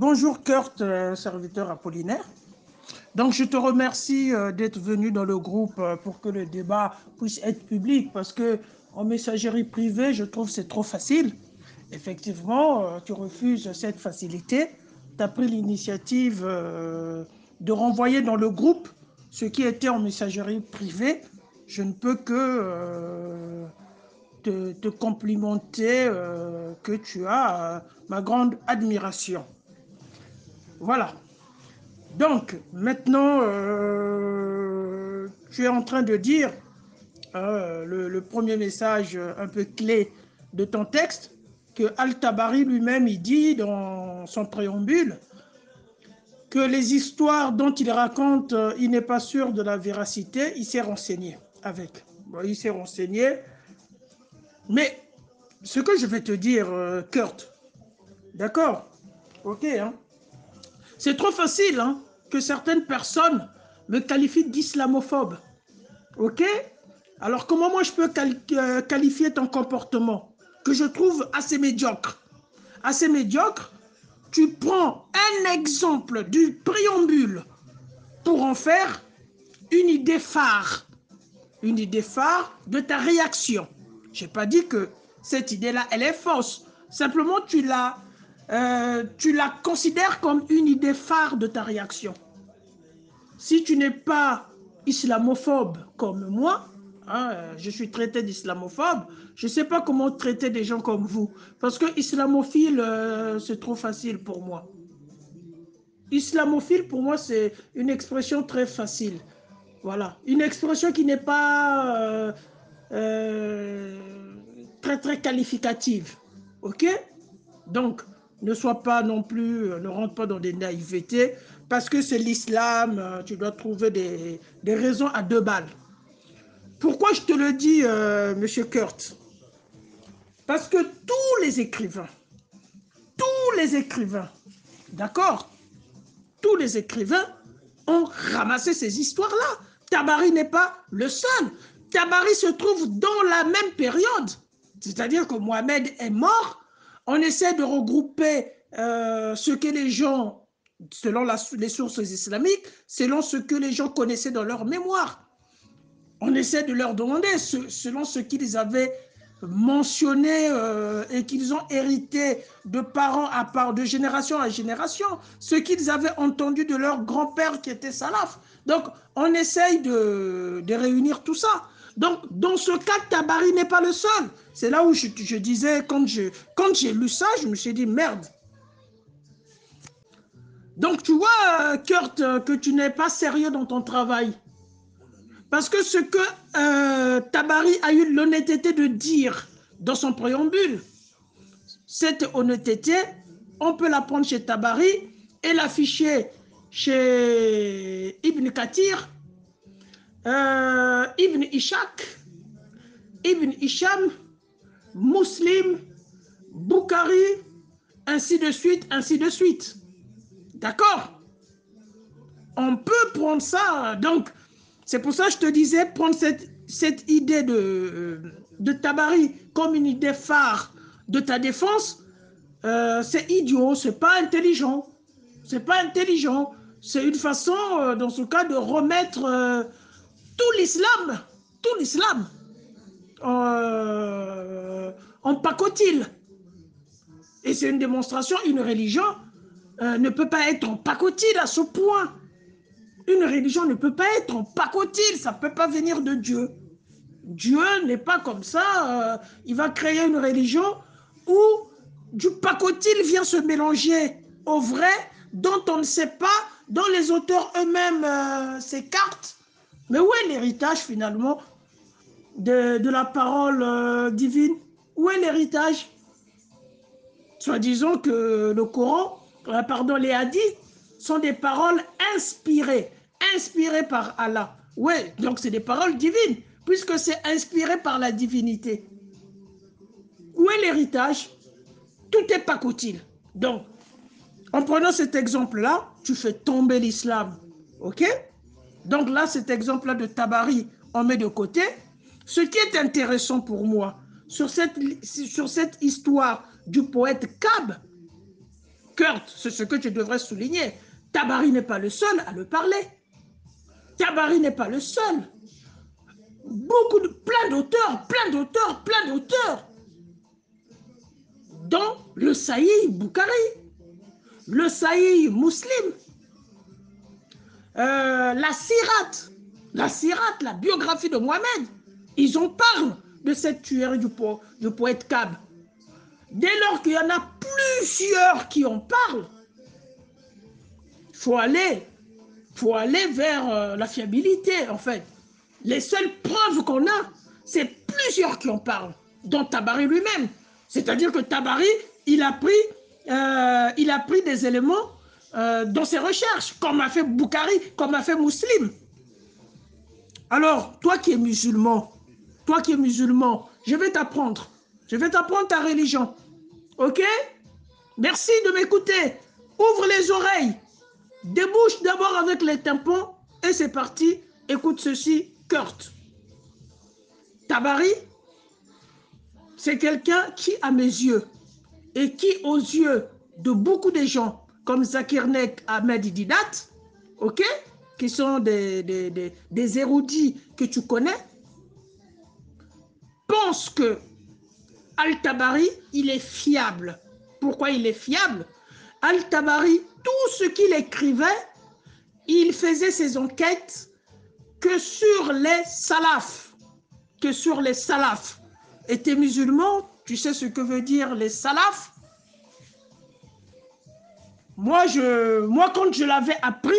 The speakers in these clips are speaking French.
Bonjour Kurt, serviteur Apollinaire. Donc je te remercie d'être venu dans le groupe pour que le débat puisse être public parce que en messagerie privée, je trouve que c'est trop facile. Effectivement, tu refuses cette facilité. Tu as pris l'initiative de renvoyer dans le groupe ce qui était en messagerie privée. Je ne peux que te complimenter que tu as ma grande admiration. Voilà. Donc, maintenant, tu es en train de dire le premier message un peu clé de ton texte, que Al-Tabari lui-même, il dit dans son préambule que les histoires dont il raconte, il n'est pas sûr de la véracité, il s'est renseigné avec. Bon, il s'est renseigné. Mais ce que je vais te dire, Kurt, d'accord? Ok, hein? C'est trop facile, hein, que certaines personnes me qualifient d'islamophobe. Ok? Alors, comment moi je peux qualifier ton comportement que je trouve assez médiocre? Assez médiocre, tu prends un exemple du préambule pour en faire une idée phare de ta réaction. Je n'ai pas dit que cette idée-là, elle est fausse. Simplement, tu la considères comme une idée phare de ta réaction. Si tu n'es pas islamophobe comme moi, hein, je suis traité d'islamophobe, je ne sais pas comment traiter des gens comme vous. Parce que islamophile, c'est trop facile pour moi. Islamophile, pour moi, c'est une expression très facile. Voilà. Une expression qui n'est pas très qualificative. OK? Donc, ne sois pas non plus, ne rentre pas dans des naïvetés, parce que c'est l'islam, tu dois trouver des raisons à deux balles. Pourquoi je te le dis, monsieur Kurt? Parce que tous les écrivains, d'accord? Tous les écrivains ont ramassé ces histoires-là. Tabari n'est pas le seul. Tabari se trouve dans la même période. C'est-à-dire que Mohamed est mort. On essaie de regrouper ce que les gens, selon les sources islamiques, selon ce que les gens connaissaient dans leur mémoire. On essaie de leur demander, selon ce qu'ils avaient mentionné et qu'ils ont hérité de parents à part, de génération à génération, ce qu'ils avaient entendu de leur grand-père qui était salaf. Donc, on essaye de réunir tout ça. Donc, dans ce cas, Tabari n'est pas le seul. C'est là où je disais, quand j'ai lu ça, je me suis dit, merde. Donc, tu vois, Kurt, que tu n'es pas sérieux dans ton travail. Parce que ce que Tabari a eu l'honnêteté de dire dans son préambule, cette honnêteté, on peut la prendre chez Tabari et l'afficher chez Ibn Kathir, Ibn Ishaq, Ibn Hisham, Muslim, Bukhari, ainsi de suite, ainsi de suite. D'accord? On peut prendre ça, donc c'est pour ça que je te disais, prendre cette idée de Tabari comme une idée phare de ta défense, c'est idiot, c'est pas intelligent. C'est pas intelligent. C'est une façon, dans ce cas, de remettre tout l'islam, en pacotille. Et c'est une démonstration, une religion ne peut pas être en pacotille à ce point. Une religion ne peut pas être en pacotille, ça ne peut pas venir de Dieu. Dieu n'est pas comme ça, il va créer une religion où du pacotille vient se mélanger au vrai, dont on ne sait pas, dont les auteurs eux-mêmes s'écartent. Mais où est l'héritage finalement de la parole divine? Où est l'héritage? Soit disons que le Coran, les hadiths, sont des paroles inspirées par Allah. Oui, donc c'est des paroles divines, puisque c'est inspiré par la divinité. Où est l'héritage? Tout est pacotille. Donc, en prenant cet exemple-là, tu fais tomber l'islam. OK? Donc là, cet exemple-là de Tabari, on met de côté. Ce qui est intéressant pour moi, sur cette histoire du poète Kab, Kurt, c'est ce que tu devrais souligner. Tabari n'est pas le seul à le parler. Tabari n'est pas le seul. Plein d'auteurs, dont le Sahih Bukhari, le Sahih Muslim, la Sirat, la biographie de Mohamed. Ils en parlent de cette tuerie du poète Kab. Dès lors qu'il y en a plusieurs qui en parlent, il faut aller vers la fiabilité, en fait. Les seules preuves qu'on a, c'est plusieurs qui en parlent, dont Tabari lui-même. C'est-à-dire que Tabari, il a pris des éléments dans ses recherches, comme a fait Bukhari, comme a fait Muslim. Alors, toi qui es musulman, je vais t'apprendre ta religion. Ok? Merci de m'écouter. Ouvre les oreilles. Débouche d'abord avec les tympans et c'est parti. Écoute ceci, Kurt. Tabari, c'est quelqu'un qui, à mes yeux, et qui, aux yeux de beaucoup de gens, comme Zakir Nek, Ahmed Didat, ok, qui sont des érudits que tu connais, pense que Al-Tabari, il est fiable. Pourquoi il est fiable? Al-Tabari, tout ce qu'il écrivait, il faisait ses enquêtes que sur les salafs. Et tes musulmans, tu sais ce que veut dire les salafs? Moi, quand je l'avais appris,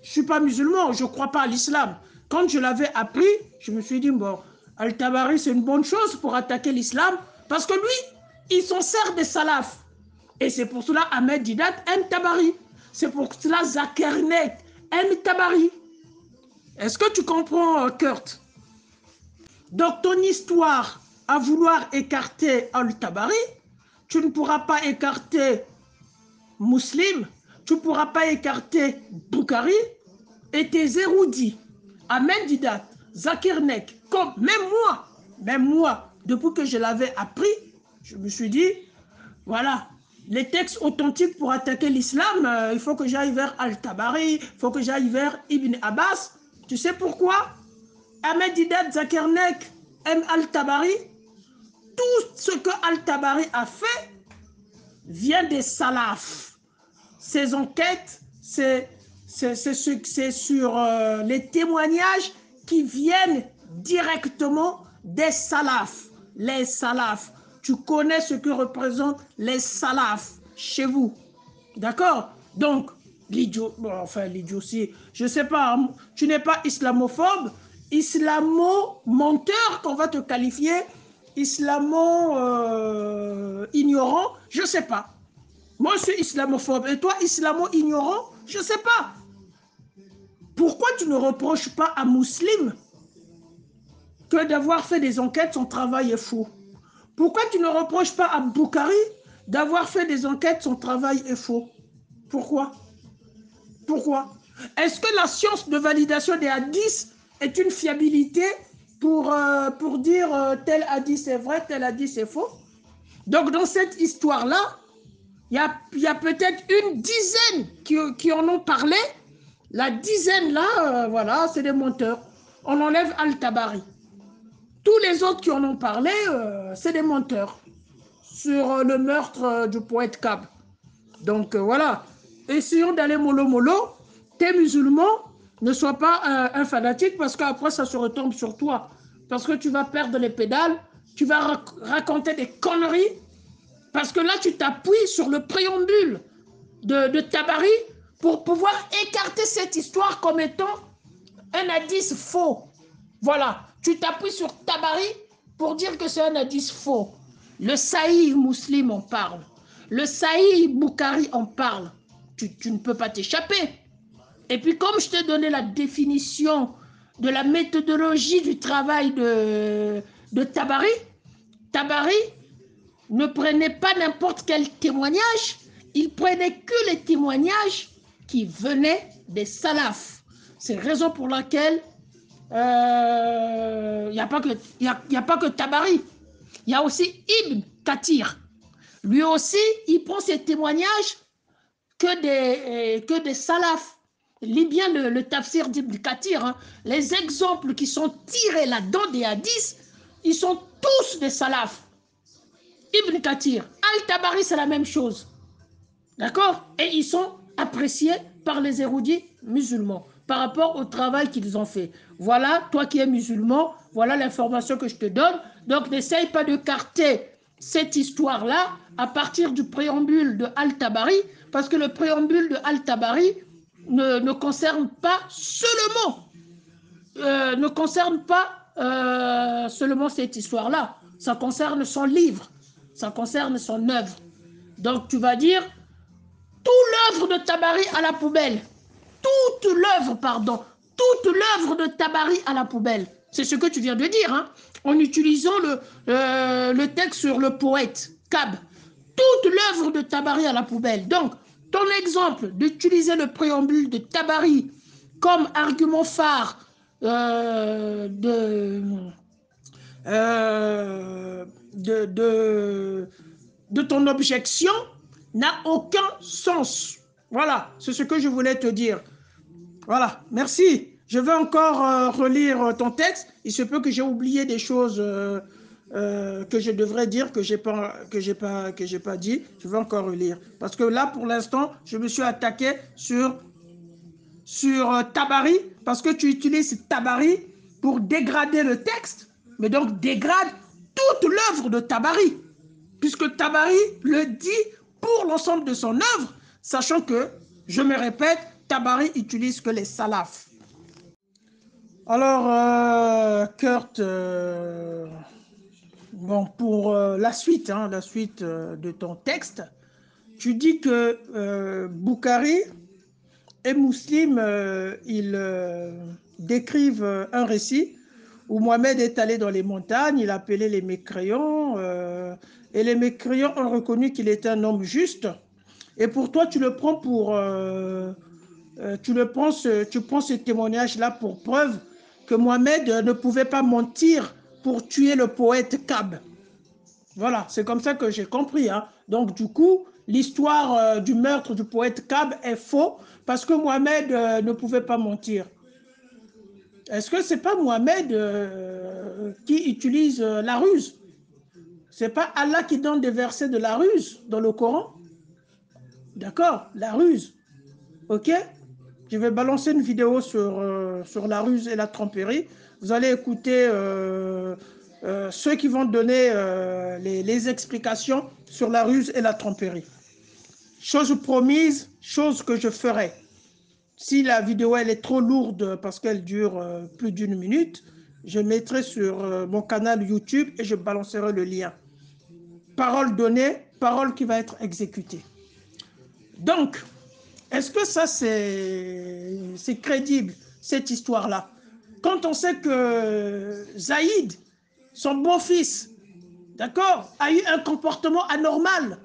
je ne suis pas musulman, je ne crois pas à l'islam. Quand je l'avais appris, je me suis dit, bon, Al-Tabari, c'est une bonne chose pour attaquer l'islam, parce que lui, il s'en sert des salafs. Et c'est pour cela Ahmed Didat aime Tabari. C'est pour cela Zakir Nek aime Tabari. Est-ce que tu comprends, Kurt? Donc, ton histoire à vouloir écarter Al-Tabari, tu ne pourras pas écarter Muslim, tu ne pourras pas écarter Bukhari et tes érudits, Ahmed Didat, Zakir Nek, comme même moi, depuis que je l'avais appris, je me suis dit, voilà, les textes authentiques pour attaquer l'islam, il faut que j'aille vers Al-Tabari, il faut que j'aille vers Ibn Abbas. Tu sais pourquoi? Ahmed Didat, Zakir Nek aime Al-Tabari. Tout ce que Al-Tabari a fait vient des salafs. Ces enquêtes, c'est sur les témoignages qui viennent directement des salafs. Les salafs. Tu connais ce que représentent les salafs chez vous. D'accord? Donc, l'idiotie, je ne sais pas, tu n'es pas islamophobe, islamo-menteur qu'on va te qualifier, islamo-ignorant, je ne sais pas. Moi, je suis islamophobe. Et toi, islamo-ignorant, je ne sais pas. Pourquoi tu ne reproches pas à Muslim que d'avoir fait des enquêtes, son travail est faux? Pourquoi tu ne reproches pas à Bukhari d'avoir fait des enquêtes, son travail est faux? Pourquoi? Est-ce que la science de validation des hadiths est une fiabilité pour dire tel hadith est vrai, tel hadith est faux? Donc, dans cette histoire-là, il y a peut-être une dizaine qui en ont parlé. La dizaine là, voilà, c'est des menteurs. On enlève Al-Tabari. Tous les autres qui en ont parlé, c'est des menteurs sur le meurtre du poète Kab. Donc voilà, essayons d'aller mollo. T'es musulman, ne sois pas un fanatique parce qu'après ça se retombe sur toi. Parce que tu vas perdre les pédales, tu vas raconter des conneries. Parce que là, tu t'appuies sur le préambule de Tabari pour pouvoir écarter cette histoire comme étant un hadith faux. Voilà, tu t'appuies sur Tabari pour dire que c'est un hadith faux. Le Sahih Muslim en parle. Le Sahih Bukhari en parle. Tu ne peux pas t'échapper. Et puis comme je t'ai donné la définition de la méthodologie du travail de Tabari, Tabari ne prenait pas n'importe quel témoignage, il prenait que les témoignages qui venaient des salafs. C'est la raison pour laquelle il n'y a pas que Tabari, il y a aussi Ibn Kathir. Lui aussi, il prend ses témoignages que des salafs. Lis bien le tafsir d'Ibn Kathir. Hein. Les exemples qui sont tirés là-dedans des hadiths, ils sont tous des salafs. Ibn Kathir, Al-Tabari, c'est la même chose. D'accord? Et ils sont appréciés par les érudits musulmans par rapport au travail qu'ils ont fait. Voilà, toi qui es musulman, voilà l'information que je te donne. Donc, n'essaye pas de carter cette histoire-là à partir du préambule de Al-Tabari, parce que le préambule de Al-Tabari ne concerne pas seulement, seulement cette histoire-là. Ça concerne son livre, ça concerne son œuvre. Donc, tu vas dire, toute l'œuvre de Tabari à la poubelle. Toute l'œuvre de Tabari à la poubelle. C'est ce que tu viens de dire, hein, en utilisant le texte sur le poète, Kab. Toute l'œuvre de Tabari à la poubelle. Donc, ton exemple d'utiliser le préambule de Tabari comme argument phare de ton objection n'a aucun sens. Voilà, c'est ce que je voulais te dire. Voilà, merci. Je vais encore relire ton texte. Il se peut que j'ai oublié des choses que je devrais dire, que j'ai pas dit. Je vais encore relire. Parce que là, pour l'instant, je me suis attaqué sur Tabari, parce que tu utilises Tabari pour dégrader le texte, mais donc dégrade toute l'œuvre de Tabari, puisque Tabari le dit pour l'ensemble de son œuvre, sachant que, je me répète, Tabari utilise que les salafs. Alors, Kurt, bon, pour la suite de ton texte, tu dis que Boukhari et Muslim, ils décrivent un récit où Mohamed est allé dans les montagnes, il a appelé les mécréants, et les mécréants ont reconnu qu'il était un homme juste. Et pour toi, tu le prends tu prends ce témoignage-là pour preuve que Mohamed ne pouvait pas mentir pour tuer le poète Kab. Voilà, c'est comme ça que j'ai compris. Hein. Donc, du coup, l'histoire du meurtre du poète Kab est faux parce que Mohamed ne pouvait pas mentir. Est-ce que ce n'est pas Mohamed qui utilise la ruse? Ce n'est pas Allah qui donne des versets de la ruse dans le Coran? D'accord? La ruse. OK? Je vais balancer une vidéo sur la ruse et la tromperie. Vous allez écouter ceux qui vont donner les explications sur la ruse et la tromperie. Chose promise, chose que je ferai. Si la vidéo elle est trop lourde parce qu'elle dure plus d'1 minute, je mettrai sur mon canal YouTube et je balancerai le lien. Parole donnée, parole qui va être exécutée. Donc, est-ce que ça c'est crédible, cette histoire-là? Quand on sait que Zaïd, son beau-fils, d'accord, a eu un comportement anormal,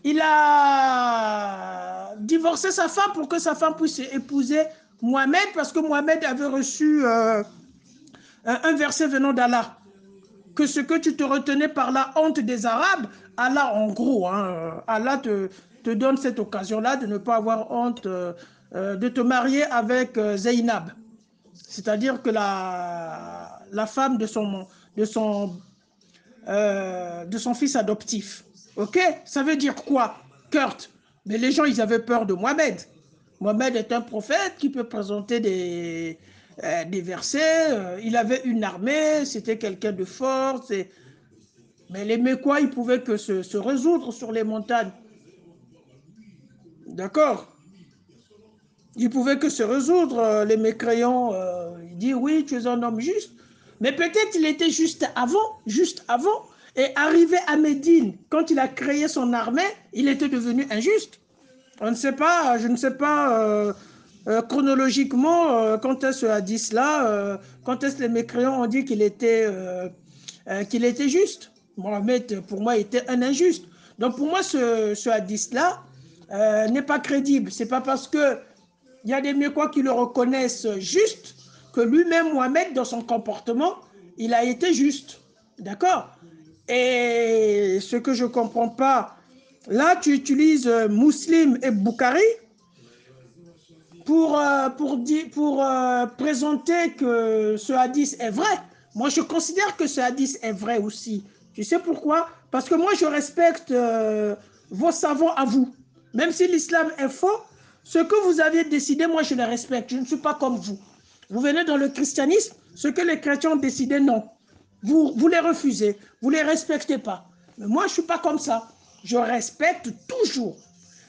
il a divorcé sa femme pour que sa femme puisse épouser Mohamed parce que Mohamed avait reçu un verset venant d'Allah. Que ce que tu te retenais par la honte des Arabes, Allah en gros, hein, Allah te donne cette occasion-là de ne pas avoir honte de te marier avec Zainab. C'est-à-dire que la femme de son fils adoptif. Ok? Ça veut dire quoi, Kurt? Mais les gens, ils avaient peur de Mohamed. Mohamed est un prophète qui peut présenter des versets. Il avait une armée, c'était quelqu'un de fort. Mais les Mécois, ils pouvaient que se résoudre sur les montagnes. D'accord? Ils pouvaient que se résoudre, les mécréants. Ils disent, oui, tu es un homme juste. Mais peut-être il était juste avant. Et arrivé à Médine, quand il a créé son armée, il était devenu injuste. On ne sait pas, je ne sais pas chronologiquement quand est-ce ce hadith-là, quand est-ce que les mécréants ont dit qu'il était juste. Mohamed, pour moi, était un injuste. Donc pour moi, ce hadith-là n'est pas crédible. Ce n'est pas parce qu'il y a des Mécois qui le reconnaissent juste que lui-même, Mohamed, dans son comportement, il a été juste. D'accord? Et ce que je ne comprends pas, Là, tu utilises Muslim et Bukhari pour présenter que ce hadith est vrai. Moi, je considère que ce hadith est vrai aussi. Tu sais pourquoi? Parce que moi, je respecte vos savants à vous. Même si l'islam est faux, ce que vous aviez décidé, moi, je le respecte. Je ne suis pas comme vous. Vous venez dans le christianisme, ce que les chrétiens ont décidé, non. Vous les refusez, vous ne les respectez pas. Mais moi, je ne suis pas comme ça. Je respecte toujours.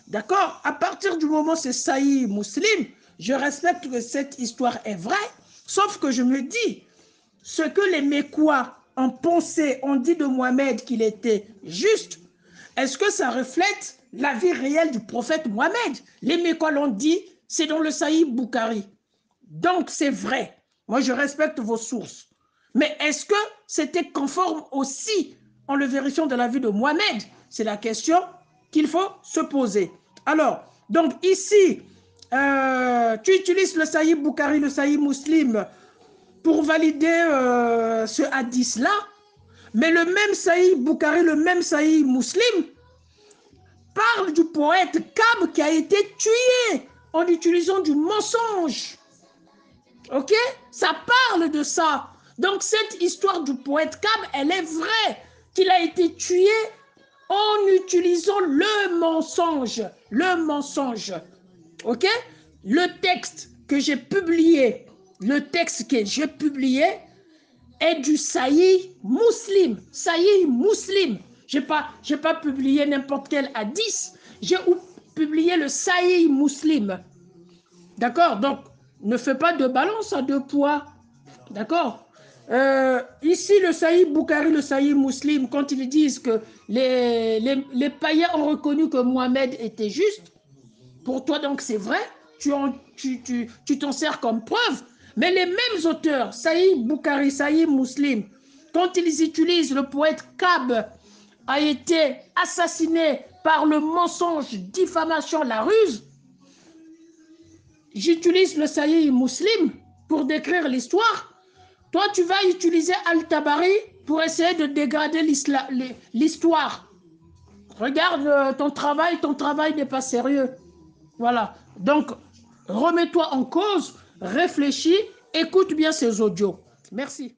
D'accord? À partir du moment où c'est Sahih Muslim, je respecte que cette histoire est vraie, sauf que je me dis, ce que les Mécois ont pensé, ont dit de Mohamed qu'il était juste, est-ce que ça reflète la vie réelle du prophète Mohamed? Les Mécois l'ont dit, c'est dans le Sahih Bukhari. Donc c'est vrai. Moi, je respecte vos sources. Mais est-ce que c'était conforme aussi en le vérifiant de la vie de Mohamed? C'est la question qu'il faut se poser. Alors, donc ici, tu utilises le Sahih Bukhari, le Sahih Muslim pour valider ce hadith-là, mais le même Sahih Bukhari, le même Sahih Muslim parle du poète Kab qui a été tué en utilisant du mensonge. Ok? Ça parle de ça. Donc cette histoire du poète Kab, elle est vraie, qu'il a été tué en utilisant le mensonge. Le mensonge. Ok? Le texte que j'ai publié, est du Sahih Muslim. Sahih Muslim. Je n'ai pas publié n'importe quel hadith. J'ai publié le Sahih Muslim. D'accord? Donc, ne fais pas de balance à deux poids. D'accord? Ici, le Sahih Bukhari, le Sahih Muslim, quand ils disent que les païens ont reconnu que Mohamed était juste, pour toi, donc, c'est vrai, tu t'en sers comme preuve. Mais les mêmes auteurs, Sahih Bukhari, Sahih Muslim, quand ils utilisent le poète Kab a été assassiné par le mensonge, diffamation, la ruse, j'utilise le Sahih Muslim pour décrire l'histoire. Toi, tu vas utiliser Al-Tabari pour essayer de dégrader l'histoire. Regarde ton travail n'est pas sérieux. Voilà. Donc, remets-toi en cause, réfléchis, écoute bien ces audios. Merci.